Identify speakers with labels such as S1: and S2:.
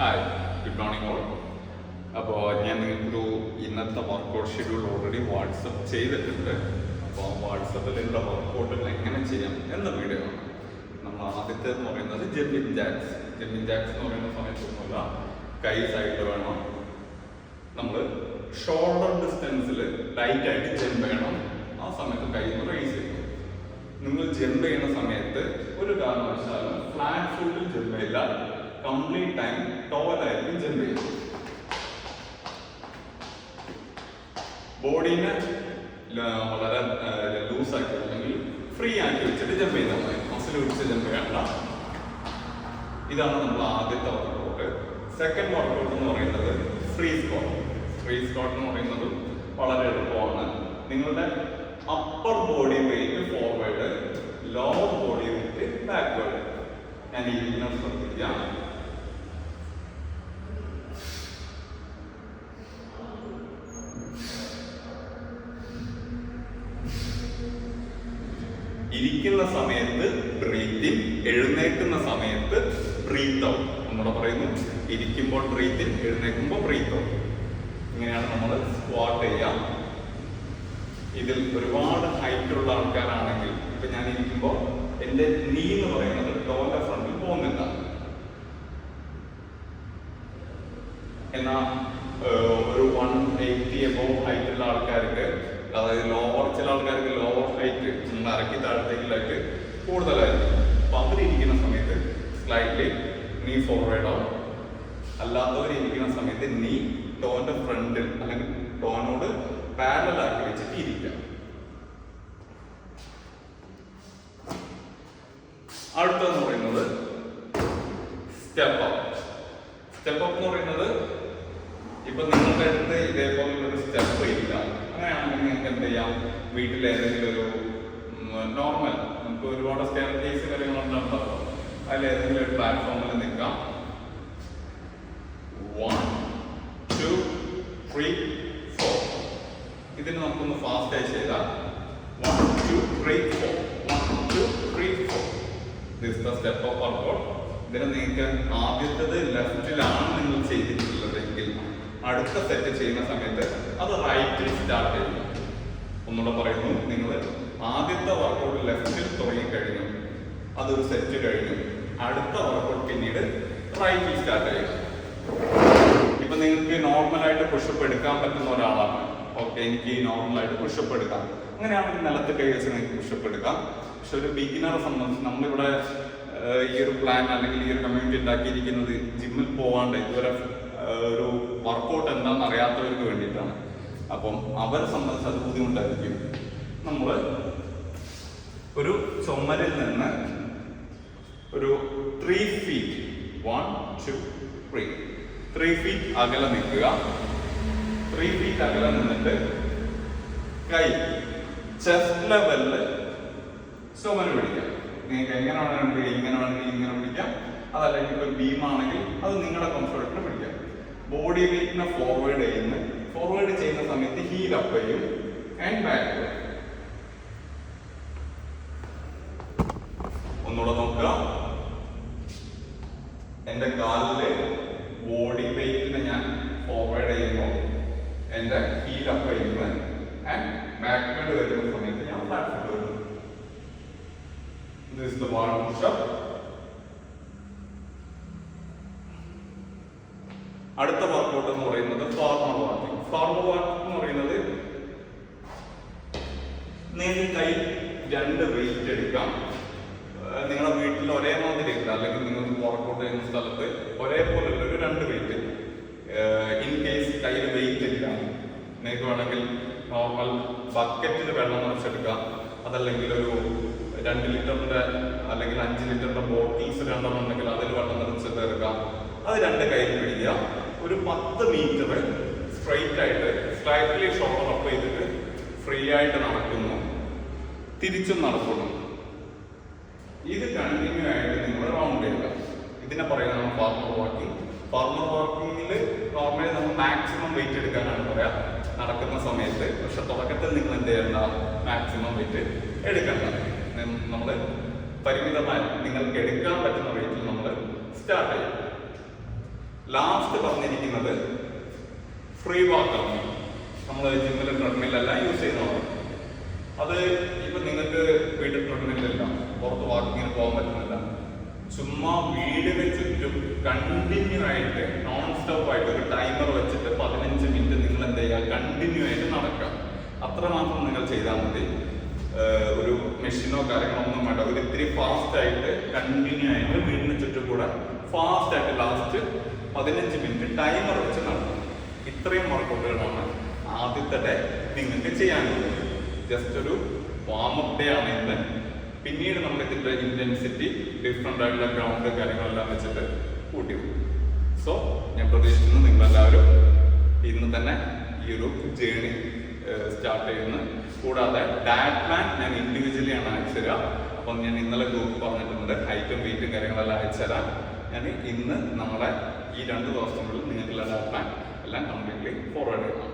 S1: Hi, good morning all. അപ്പോൾ ഞാൻ നിങ്ങൾക്കൊരു ഇന്നത്തെ വർക്കൗട്ട് ഷെഡ്യൂൾ ഓൾറെഡി വാട്സപ്പ് ചെയ്തിട്ടുണ്ട്. അപ്പോൾ വാട്സപ്പിലുള്ള വർക്കൗട്ടുകൾ എങ്ങനെ ചെയ്യാം എന്ന വീഡിയോ ആണ്. നമ്മൾ ആദ്യത്തെ എന്ന് പറയുന്നത് ജമ്പിങ് ജാക്സ്. ജമ്പിങ് ജാക്സ് എന്ന് പറയുന്ന സമയത്തൊന്നുമില്ല, കൈ സൈഡ് വേണം. നമ്മൾ ഷോൾഡർ ഡിസ്റ്റൻസിൽ ലൈറ്റായിട്ട് ജമ്പ് ചെയ്യണം. ആ സമയത്ത് കൈ റേസ് ചെയ്യും. നിങ്ങൾ ജമ്പ് ചെയ്യുന്ന സമയത്ത് ഒരു കാരണവശാലും ഫ്ലാറ്റ് ഫുട്ടിൽ ജമ്പ് ചെയ്യില്ല. കംപ്ലീറ്റ് ടൈം ടോലായിരിക്കും ജമ്പ് ചെയ്യുന്നത്. ബോഡീനെ വളരെ ലൂസാക്കി അല്ലെങ്കിൽ ഫ്രീ ആക്കി വെച്ചിട്ട് ജമ്പ് ചെയ്താൽ മതി. മസിൽ പിടിച്ച് ജമ്പ് ചെയ്യണ്ട. ഇതാണ് നമ്മൾ ആദ്യത്തെ വർക്കൗട്ട്. സെക്കൻഡ് വർക്കൗട്ട് എന്ന് പറയുന്നത് ഫ്രീ സ്ക്വാട്ട്. ഫ്രീ സ്ക്വാട്ട് എന്ന് പറയുന്നത് വളരെ എളുപ്പമാണ്. നിങ്ങളുടെ upper body weight forward, lower body weight backward. ഞാൻ ഇരിക്കുന്നത് ശ്രദ്ധിക്കാം. ഇരിക്കുന്ന സമയത്ത് ബ്രീത്ത് ഇൻ, എഴുന്നേൽക്കുന്ന സമയത്ത് ബ്രീത്ത് ഔട്ട്. നമ്മുടെ പറയുന്നു, ഇരിക്കുമ്പോൾ ബ്രീത്ത് ഇൻ, എഴുന്നേൽക്കുമ്പോൾ ബ്രീത്ത് ഔട്ട്. ഇങ്ങനെയാണ് നമ്മൾ സ്ക്വാട്ട് ചെയ്യാം. ഇതിൽ ഒരുപാട് ഹൈറ്റ് ഉള്ള ആൾക്കാരാണെങ്കിൽ ഇപ്പൊ ഞാൻ ഇരിക്കുമ്പോൾ എന്റെ നീ എന്ന് പറയുന്നത് ടോന്റെ ഫ്രണ്ടിൽ പോകുന്നില്ല. എന്നാ ഒരു 180 എബോവ് ഹൈറ്റ് ഉള്ള ആൾക്കാർക്ക്, അതായത് ലോവർ, ചില ആൾക്കാർക്ക് ലോവർ ഹൈറ്റ് അരക്കി താഴത്തേക്കിലായിട്ട് കൂടുതലായിരിക്കും. അപ്പൊ അവരിയ്ക്കുന്ന സമയത്ത് സ്ലൈറ്റ്ലി നീ ഫോർവേഡ് ആവും. അല്ലാത്തവരിയ്ക്കുന്ന സമയത്ത് നീ ടോന്റെ ഫ്രണ്ടിൽ അല്ലെങ്കിൽ ടോനോട് പാരലൽ ആക്കി വെച്ചിട്ട് ഇരിക്കാം. അടുത്തെന്ന് പറയുന്നത് സ്റ്റെപ്പ് അപ്പ്. സ്റ്റെപ്പ് അപ്പ് എന്ന് പറയുന്നത് ഇപ്പൊ നിങ്ങളുടെ അടുത്ത് ഇതേപോലുള്ള ഒരു സ്റ്റെപ്പ് ഇല്ല, അങ്ങനെയാണെങ്കിൽ നിങ്ങൾക്ക് എന്ത് ചെയ്യാം, വീട്ടിൽ ഏതെങ്കിലും ഒരു നോർമൽ, നമുക്ക് ഒരുപാട് സ്റ്റെയർ കേസ് കാര്യങ്ങളുണ്ടല്ലോ, അതിൽ ഏതെങ്കിലും ഒരു പ്ലാറ്റ്ഫോമിൽ നിൽക്കാം. 1 2 3 4. ഇതിന് നമുക്കൊന്ന് ഫാസ്റ്റ് ആയി ചെയ്താൽ 1 2 3 4 1 2 3 4. This the step of workout. ഇതിന് നിങ്ങൾക്ക് ആദ്യത്തേത് ലെഫ്റ്റിലാണ് നിങ്ങൾ ചെയ്തിട്ടുള്ളതെങ്കിൽ അടുത്ത സെറ്റ് ചെയ്യുന്ന സമയത്ത് അത് റൈറ്റിൽ സ്റ്റാർട്ട് ചെയ്യും. ഒന്നുകൂടെ പറയുന്നു, നിങ്ങൾ ആദ്യത്തെ വർക്കൗട്ട് ലെഫ്റ്റിൽ തുടങ്ങി കഴിഞ്ഞു, അതൊരു സെറ്റ് കഴിഞ്ഞു. അടുത്ത വർക്കൗട്ട് പിന്നീട് റൈറ്റിൽ സ്റ്റാർട്ട് ചെയ്യും. ഇപ്പൊ നിങ്ങൾക്ക് നോർമലായിട്ട് പുഷപ്പ് എടുക്കാൻ പറ്റുന്ന ഒരാളാണ്, ഓക്കെ, എനിക്ക് നോർമലായിട്ട് പുഷപ്പ് എടുക്കാം, അങ്ങനെയാണെങ്കിൽ നിലത്ത് കൈ വെച്ച് നിങ്ങൾക്ക് പുഷപ്പ് എടുക്കാം. പക്ഷെ ഒരു ബിഗിനറെ സംബന്ധിച്ച് നമ്മളിവിടെ ഈ ഒരു പ്ലാൻ അല്ലെങ്കിൽ ഈ ഒരു കമ്മ്യൂണിറ്റി ഉണ്ടാക്കിയിരിക്കുന്നത് ജിമ്മിൽ പോവാണ്ട് ഇതുവരെ ഒരു വർക്കൗട്ട് എന്താണെന്ന് അറിയാത്തവർക്ക് വേണ്ടിയിട്ടാണ്. അപ്പം അവരെ സംബന്ധിച്ച് അത് ബുദ്ധിമുട്ടായിരിക്കും. നമ്മൾ ഒരു ചുമരിൽ നിന്ന് ഒരു 3 feet 1 2 3 feet അകലെ നിൽക്കുക. 3 feet അകലെ നിന്നിട്ട് കൈ ചെസ്റ്റ് ലെവലില് ചുമര് പിടിക്കാം. നിങ്ങൾക്ക് എങ്ങനെ വേണമെങ്കിൽ ഇങ്ങനെ വേണമെങ്കിൽ ഇങ്ങനെ പിടിക്കാം, അതല്ലെങ്കിൽ ഒരു ബീമാണെങ്കിൽ അത് നിങ്ങളുടെ കംഫർട്ടിന് പിടിക്കാം. ബോഡി വെയിറ്റിനെ ഫോർവേഡ് ചെയ്യുന്ന സമയത്ത് ഹീൽ അപ്പ് ചെയ്യും ആൻഡ് ബാക്ക്. ഒന്നുകൂടെ നോക്കുക. എന്റെ കാലില് ബോഡി വെയിറ്റിനെ ഞാൻ ഫോർവേഡ് ചെയ്യുമ്പോൾ എന്റെ ഹീൽ അപ്പ് ചെയ്യുന്നു ആൻഡ് ബാക്ക്വേർഡ് വരുന്ന സമയത്ത് ഞാൻ ഫ്ലാറ്റ് ഫുട്ട് വരുന്നു. This is the wall push-up. അടുത്ത വർക്കൗട്ട് എന്ന് പറയുന്നത് ഫോർമൽ വാക്കിംഗ്. ഫോർമൽ വാക്കിംഗ് എന്ന് പറയുന്നത് നിങ്ങൾക്ക് കൈ 2 വെയിറ്റ് എടുക്കാം. നിങ്ങളുടെ വീട്ടിൽ ഒരേമാതിരി ഇല്ല, അല്ലെങ്കിൽ നിങ്ങൾക്ക് വർക്കൗട്ട് ചെയ്യുന്ന സ്ഥലത്ത് ഒരേപോലുള്ള ഒരു 2 വെയിറ്റ്. ഇൻ കേസ് കയ്യിൽ വെയിറ്റ് ഇല്ല, നിങ്ങൾക്ക് വേണമെങ്കിൽ നോർമൽ ബക്കറ്റിൽ വെള്ളം നിറച്ചെടുക്കാം. അതല്ലെങ്കിൽ ഒരു 2 ലിറ്ററിന്റെ അല്ലെങ്കിൽ 5 ലിറ്ററിന്റെ ബോട്ടിൽസ് 2 ഉണ്ടെങ്കിൽ അതിൽ വെള്ളം നിറച്ചിട്ട് എടുക്കാം. അത് 2 കയ്യിൽ പിടിക്കുക. ഒരു 10 മീറ്റർ സ്ട്രൈറ്റ് ആയിട്ട് സ്ലൈറ്റ്ലി ഷോൾഡർ അപ്പ് ചെയ്തിട്ട് ഫ്രീ ആയിട്ട് നടക്കുന്നു, തിരിച്ചും നടക്കുന്നു. ഇത് കണ്ടിന്യൂ ആയിട്ട് നിങ്ങൾ റൗണ്ട് ചെയ്യുക. ഇതിനെ പറയുന്നതാണ് ഫാർമർ വാക്കിംഗ്. ഫാർമർ വാക്കിങ്ങിൽ നോർമലി നമ്മൾ മാക്സിമം വെയിറ്റ് എടുക്കാനാണ് പറയാം നടക്കുന്ന സമയത്ത്. പക്ഷെ തുടക്കത്തിൽ നിങ്ങൾ എന്ത് ചെയ്യേണ്ട, മാക്സിമം വെയിറ്റ് എടുക്കണ്ട. നമ്മൾ പരിമിതമായി നിങ്ങൾക്ക് എടുക്കാൻ പറ്റുന്ന വെയിറ്റിൽ നമ്മൾ സ്റ്റാർട്ട് ചെയ്യും. ലാസ്റ്റ് പറഞ്ഞിരിക്കുന്നത് ഫ്രീ വാക്കാണ്. നമ്മൾ ജിമ്മിൽ ട്രെഡ്മില്ലെല്ലാം യൂസ് ചെയ്യുന്നതാണ്. അത് ഇപ്പൊ നിങ്ങൾക്ക് വീട്ടിൽ ട്രെഡ്മില്ല, പുറത്ത് വാക്കിങ്ങിന് പോകാൻ പറ്റുന്നില്ല, ചുമ്മാ വീടിന് ചുറ്റും കണ്ടിന്യൂ ആയിട്ട് നോൺ സ്റ്റോപ്പ് ആയിട്ട് ഒരു ടൈമർ വെച്ചിട്ട് 15 മിനിറ്റ് നിങ്ങൾ എന്ത് ചെയ്യുക, കണ്ടിന്യൂ ആയിട്ട് നടക്കുക. അത്രമാത്രം നിങ്ങൾ ചെയ്താൽ മതി. ഒരു മെഷീനോ കാര്യങ്ങളോ ഒന്നും വേണ്ട. ഒരു ഇത്തിരി ഫാസ്റ്റ് ആയിട്ട് കണ്ടിന്യൂ ആയിട്ട് വീടിന് ചുറ്റും കൂടെ ഫാസ്റ്റ് ആയിട്ട് ലാസ്റ്റ് 15 മിനിറ്റ് ടൈമർ വെച്ച് നടക്കും. ഇത്രയും വർക്കൗട്ടുകളാണ് ആദ്യത്തെ ഡേ നിങ്ങൾക്ക് ചെയ്യാനുള്ളത്. ജസ്റ്റ് ഒരു വാമപ്പ് ഡേ ആണ് ഇന്ന്. പിന്നീട് നമ്മൾ ഇതിന്റെ ഇന്റൻസിറ്റി ഡിഫറെന്റ് ആയിട്ടുള്ള ഗ്രൗണ്ട് കാര്യങ്ങളെല്ലാം വെച്ചിട്ട് കൂട്ടി പോകും. സോ ഞാൻ പ്രതീക്ഷിക്കുന്നു നിങ്ങളെല്ലാവരും ഇന്ന് തന്നെ ഈ ഒരു ജേണി സ്റ്റാർട്ട് ചെയ്യുന്നു. കൂടാതെ ഡയറ്റ് പ്ലാൻ ഞാൻ ഇൻഡിവിജ്വലി ആണ് അയച്ചു തരാം. അപ്പം ഞാൻ ഇന്നലെ ഗ്രൂപ്പ് പറഞ്ഞിട്ടുണ്ട്, ഹൈറ്റും വെയിറ്റും കാര്യങ്ങളെല്ലാം അയച്ചു തരാം. ഞാൻ ഇന്ന് നമ്മളെ ഈ 2 ദിവസത്തിനുള്ളിൽ നിങ്ങൾക്കുള്ള ഡയറ്റ് പ്ലാൻ എല്ലാം കംപ്ലീറ്റ്ലി ഫോർവേഡ് ചെയ്യണം.